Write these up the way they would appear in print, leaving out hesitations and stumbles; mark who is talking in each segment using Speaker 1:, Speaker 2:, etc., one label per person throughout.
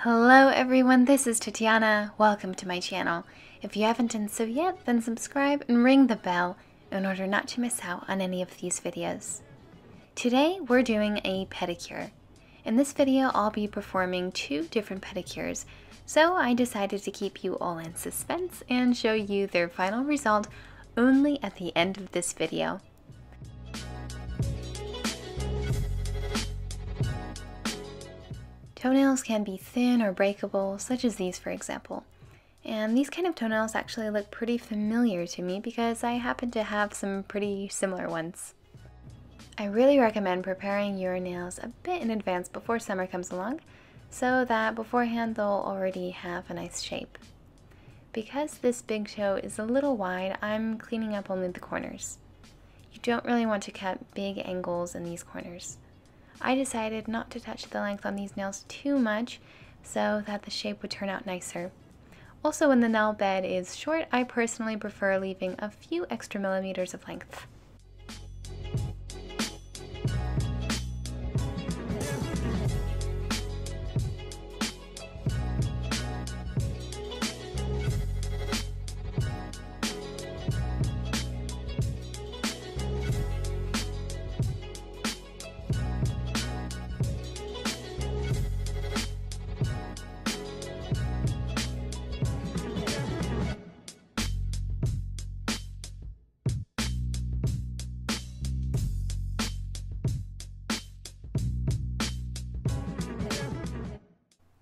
Speaker 1: Hello everyone, this is Tatyana. Welcome to my channel. If you haven't done so yet, then subscribe and ring the bell in order not to miss out on any of these videos. Today we're doing a pedicure. In this video I'll be performing 2 different pedicures, so I decided to keep you all in suspense and show you their final result only at the end of this video. Toenails can be thin or breakable, such as these for example. And these kind of toenails actually look pretty familiar to me because I happen to have some pretty similar ones. I really recommend preparing your nails a bit in advance before summer comes along, so that beforehand they'll already have a nice shape. Because this big toe is a little wide, I'm cleaning up only the corners. You don't really want to cut big angles in these corners. I decided not to touch the length on these nails too much so that the shape would turn out nicer. Also, when the nail bed is short, I personally prefer leaving a few extra millimeters of length.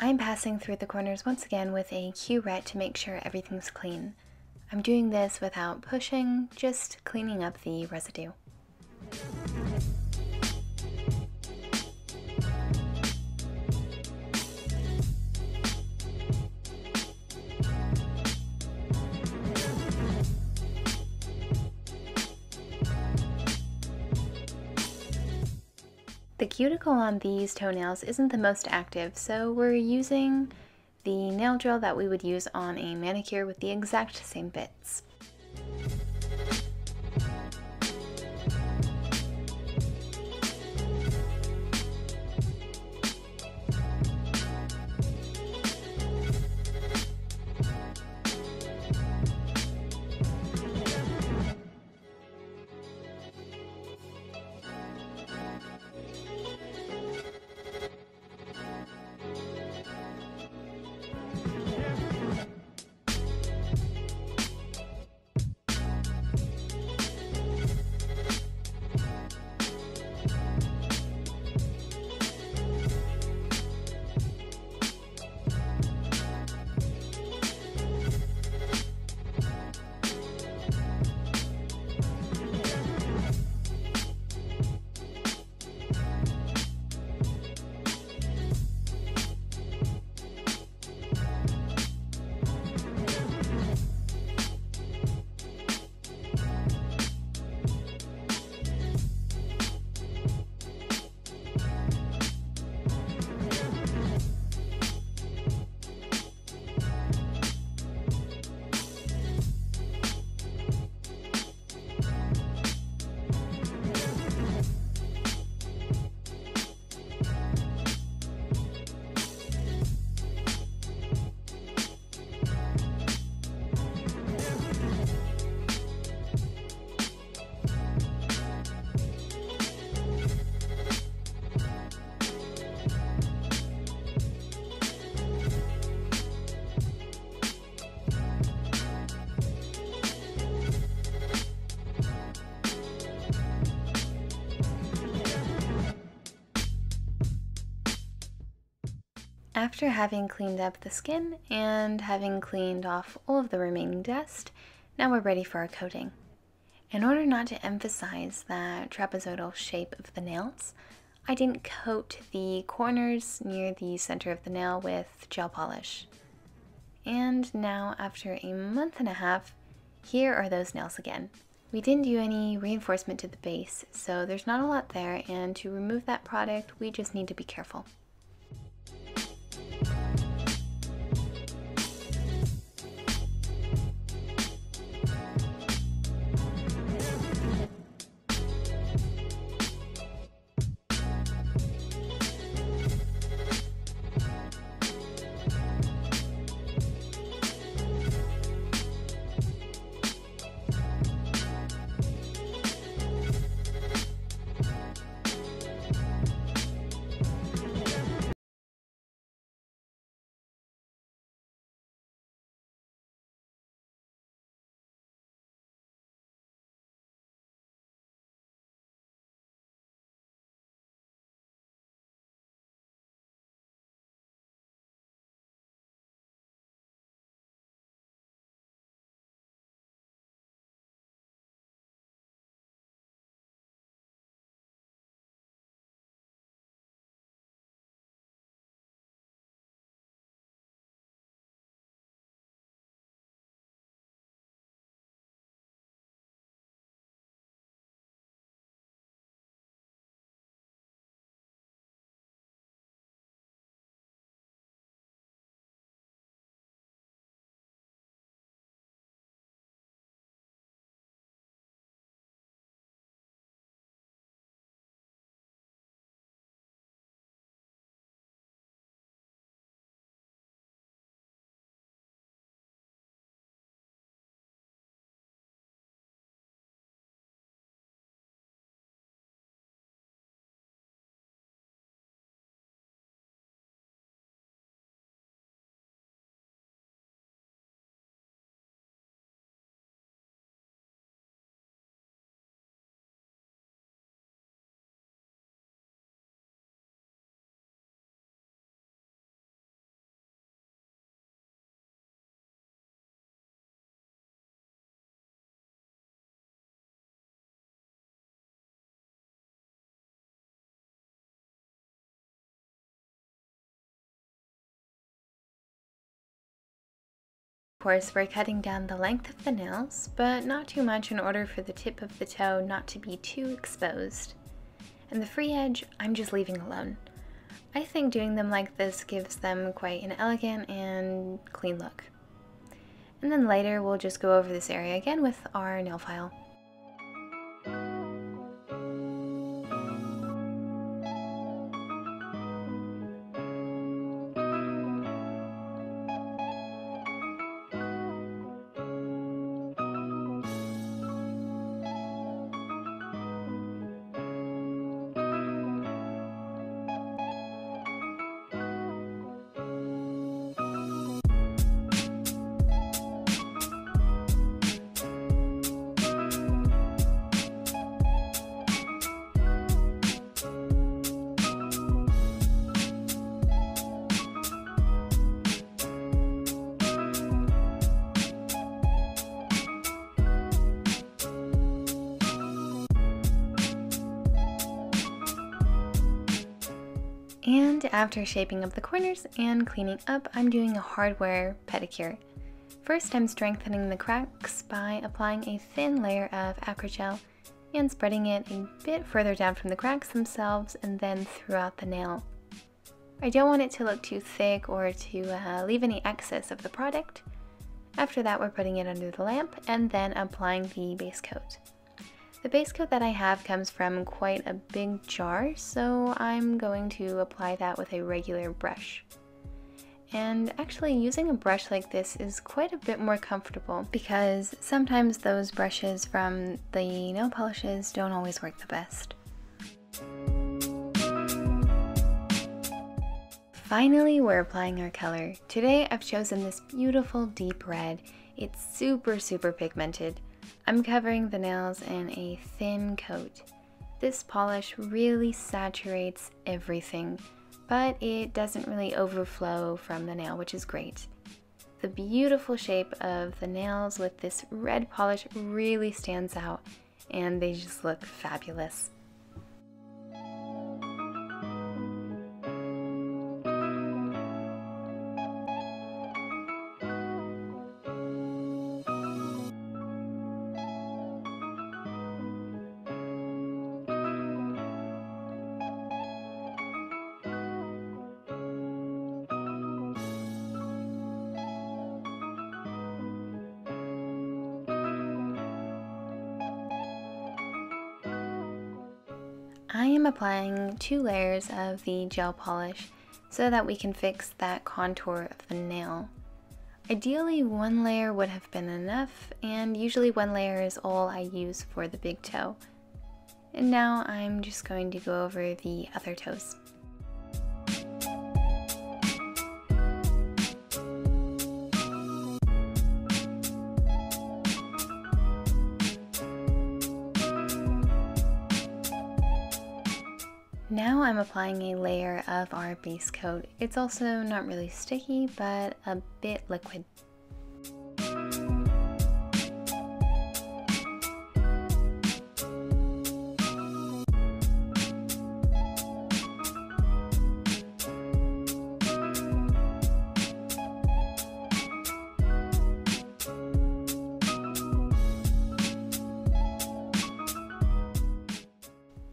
Speaker 1: I'm passing through the corners once again with a curette to make sure everything's clean. I'm doing this without pushing, just cleaning up the residue. The cuticle on these toenails isn't the most active, so we're using the nail drill that we would use on a manicure with the exact same bits. After having cleaned up the skin and having cleaned off all of the remaining dust, now we're ready for our coating. In order not to emphasize that trapezoidal shape of the nails, I didn't coat the corners near the center of the nail with gel polish. And now, after a month and a half, here are those nails again. We didn't do any reinforcement to the base, so there's not a lot there, and to remove that product, we just need to be careful. Of course, we're cutting down the length of the nails, but not too much in order for the tip of the toe not to be too exposed. And the free edge, I'm just leaving alone. I think doing them like this gives them quite an elegant and clean look. And then later we'll just go over this area again with our nail file. And after shaping up the corners and cleaning up, I'm doing a hardware pedicure. First, I'm strengthening the cracks by applying a thin layer of accra gel and spreading it a bit further down from the cracks themselves and then throughout the nail. I don't want it to look too thick or to leave any excess of the product. After that, we're putting it under the lamp and then applying the base coat. The base coat that I have comes from quite a big jar, so I'm going to apply that with a regular brush. And actually using a brush like this is quite a bit more comfortable because sometimes those brushes from the nail polishes don't always work the best. Finally, we're applying our color. Today I've chosen this beautiful deep red. It's super pigmented. I'm covering the nails in a thin coat. This polish really saturates everything, but it doesn't really overflow from the nail, which is great. The beautiful shape of the nails with this red polish really stands out, and they just look fabulous. I am applying 2 layers of the gel polish so that we can fix that contour of the nail. Ideally, 1 layer would have been enough, and usually 1 layer is all I use for the big toe. And now I'm just going to go over the other toes. Now I'm applying a layer of our base coat. It's also not really sticky, but a bit liquid.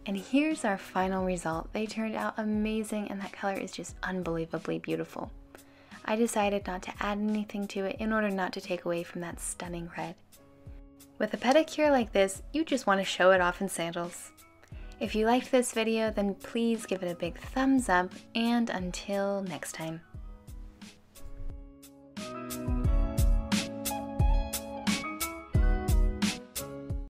Speaker 1: And here's our final result. They turned out amazing and that color is just unbelievably beautiful. I decided not to add anything to it in order not to take away from that stunning red. With a pedicure like this, you just want to show it off in sandals. If you liked this video, then please give it a big thumbs up, and until next time.